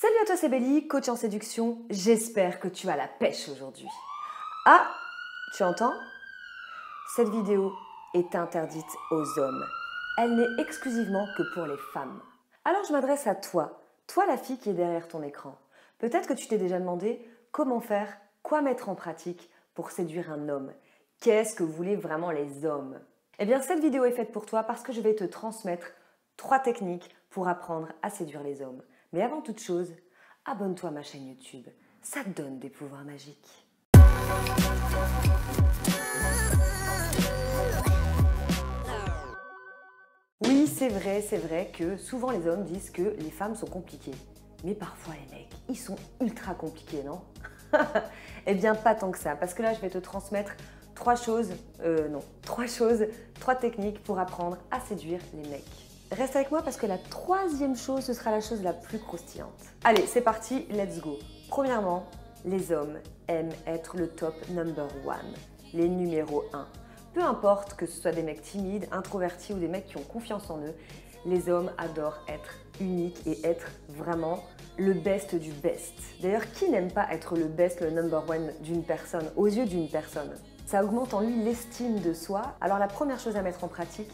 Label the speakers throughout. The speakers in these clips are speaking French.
Speaker 1: Salut à toi, c'est Belly, coach en séduction. J'espère que tu as la pêche aujourd'hui. Ah, tu entends? Cette vidéo est interdite aux hommes. Elle n'est exclusivement que pour les femmes. Alors je m'adresse à toi, la fille qui est derrière ton écran. Peut-être que tu t'es déjà demandé comment faire, quoi mettre en pratique pour séduire un homme. Qu'est-ce que voulaient vraiment les hommes? Eh bien, cette vidéo est faite pour toi parce que je vais te transmettre 3 techniques pour apprendre à séduire les hommes. Mais avant toute chose, abonne-toi à ma chaîne YouTube. Ça te donne des pouvoirs magiques. Oui, c'est vrai que souvent les hommes disent que les femmes sont compliquées. Mais parfois les mecs, ils sont ultra compliqués, non? Eh bien, pas tant que ça, parce que là, je vais te transmettre 3 techniques pour apprendre à séduire les mecs. Reste avec moi parce que la 3e chose, ce sera la chose la plus croustillante. Allez, c'est parti, let's go. Premièrement, les hommes aiment être le top number 1, les numéros 1. Peu importe que ce soit des mecs timides, introvertis ou des mecs qui ont confiance en eux, les hommes adorent être uniques et être vraiment le best du best. D'ailleurs, qui n'aime pas être le best, le number 1 d'une personne, aux yeux d'une personne? Ça augmente en lui l'estime de soi. Alors la première chose à mettre en pratique,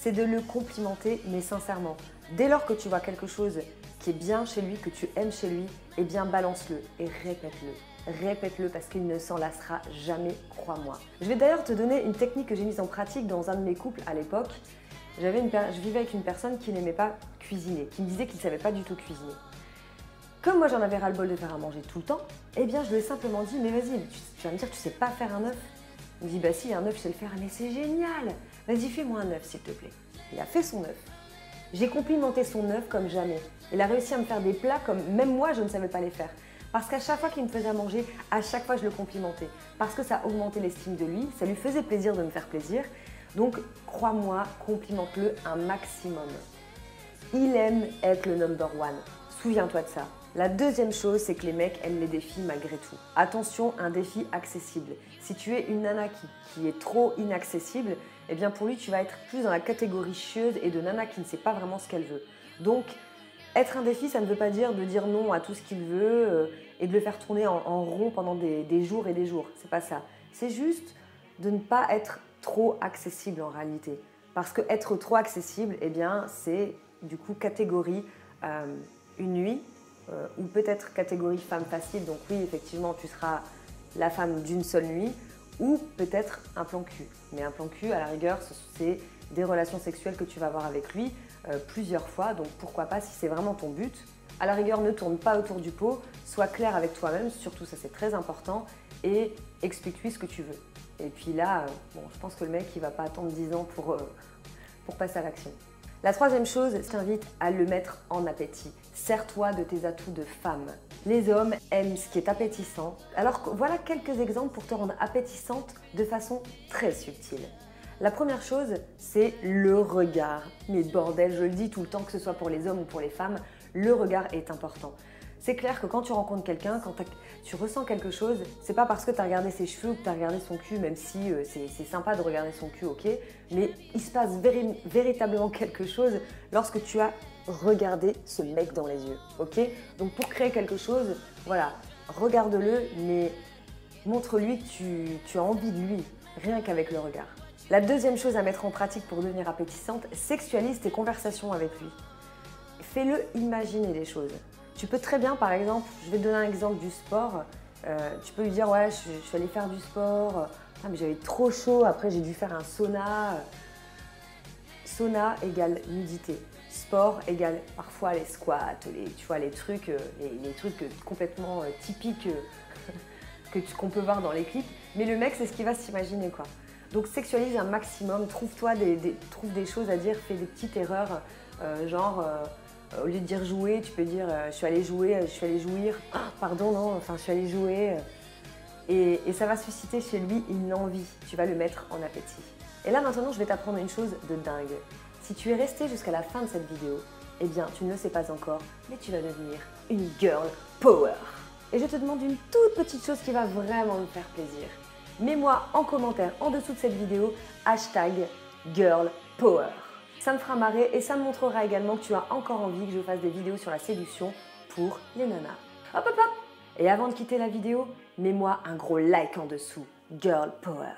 Speaker 1: c'est de le complimenter, mais sincèrement. Dès lors que tu vois quelque chose qui est bien chez lui, que tu aimes chez lui, eh bien balance-le et répète-le. Répète-le parce qu'il ne s'en lassera jamais, crois-moi. Je vais d'ailleurs te donner une technique que j'ai mise en pratique dans un de mes couples à l'époque. Je vivais avec une personne qui n'aimait pas cuisiner, qui me disait qu'il ne savait pas du tout cuisiner. Comme moi j'en avais ras-le-bol de faire à manger tout le temps, eh bien je lui ai simplement dit « Mais vas-y, tu vas me dire tu sais pas faire un œuf ?» Il me dit « Bah si, un œuf je sais le faire. » Mais c'est génial! Vas-y, fais-moi un œuf s'il te plaît. Il a fait son œuf. J'ai complimenté son œuf comme jamais. Il a réussi à me faire des plats comme même moi je ne savais pas les faire. Parce qu'à chaque fois qu'il me faisait à manger, à chaque fois je le complimentais. Parce que ça augmentait l'estime de lui, ça lui faisait plaisir de me faire plaisir. Donc crois-moi, complimente-le un maximum. Il aime être le number 1. Souviens-toi de ça. La 2e chose, c'est que les mecs aiment les défis malgré tout. Attention, un défi accessible. Si tu es une nana qui est trop inaccessible, eh bien pour lui, tu vas être plus dans la catégorie chieuse et de nana qui ne sait pas vraiment ce qu'elle veut. Donc, être un défi, ça ne veut pas dire de dire non à tout ce qu'il veut et de le faire tourner en rond pendant des jours et des jours. C'est pas ça. C'est juste de ne pas être trop accessible en réalité. Parce que être trop accessible, eh bien, c'est du coup catégorie une nuit ou peut-être catégorie femme facile. Donc oui, effectivement, tu seras la femme d'une seule nuit ou peut-être un plan cul. Mais un plan cul, à la rigueur, c'est des relations sexuelles que tu vas avoir avec lui plusieurs fois. Donc pourquoi pas si c'est vraiment ton but. À la rigueur, ne tourne pas autour du pot, sois clair avec toi-même, surtout ça c'est très important, et explique-lui ce que tu veux. Et puis là, bon, je pense que le mec il va pas attendre 10 ans pour passer à l'action. La 3e chose, je t'invite à le mettre en appétit. Sers-toi de tes atouts de femme. Les hommes aiment ce qui est appétissant. Alors voilà quelques exemples pour te rendre appétissante de façon très subtile. La première chose, c'est le regard. Mais bordel, je le dis tout le temps, que ce soit pour les hommes ou pour les femmes, le regard est important. C'est clair que quand tu rencontres quelqu'un, quand tu ressens quelque chose, c'est pas parce que tu as regardé ses cheveux ou que tu as regardé son cul, même si c'est sympa de regarder son cul, ok, mais il se passe véritablement quelque chose lorsque tu as regardé ce mec dans les yeux, ok? Donc pour créer quelque chose, voilà, regarde-le, mais montre-lui que tu as envie de lui, rien qu'avec le regard. La 2e chose à mettre en pratique pour devenir appétissante, sexualise tes conversations avec lui. Fais-le imaginer les choses. Tu peux très bien, par exemple, je vais te donner un exemple du sport, tu peux lui dire « ouais, je suis allée faire du sport, mais j'avais trop chaud, après j'ai dû faire un sauna. » Sauna égale nudité, sport égale parfois les squats, tu vois, les trucs complètement typiques qu'on peut voir dans les clips, mais le mec c'est ce qu'il va s'imaginer quoi. Donc sexualise un maximum, trouve des choses à dire, fais des petites erreurs, au lieu de dire jouer, tu peux dire je suis allée jouer, je suis allée jouir, pardon non, enfin je suis allée jouer. Et ça va susciter chez lui une envie, tu vas le mettre en appétit. Et là maintenant je vais t'apprendre une chose de dingue. Si tu es resté jusqu'à la fin de cette vidéo, eh bien tu ne le sais pas encore, mais tu vas devenir une girl power. Et je te demande une toute petite chose qui va vraiment me faire plaisir. Mets-moi en commentaire en dessous de cette vidéo #girlpower. Ça me fera marrer et ça me montrera également que tu as encore envie que je fasse des vidéos sur la séduction pour les nanas. Hop hop hop! Et avant de quitter la vidéo, mets-moi un gros like en dessous. Girl Power!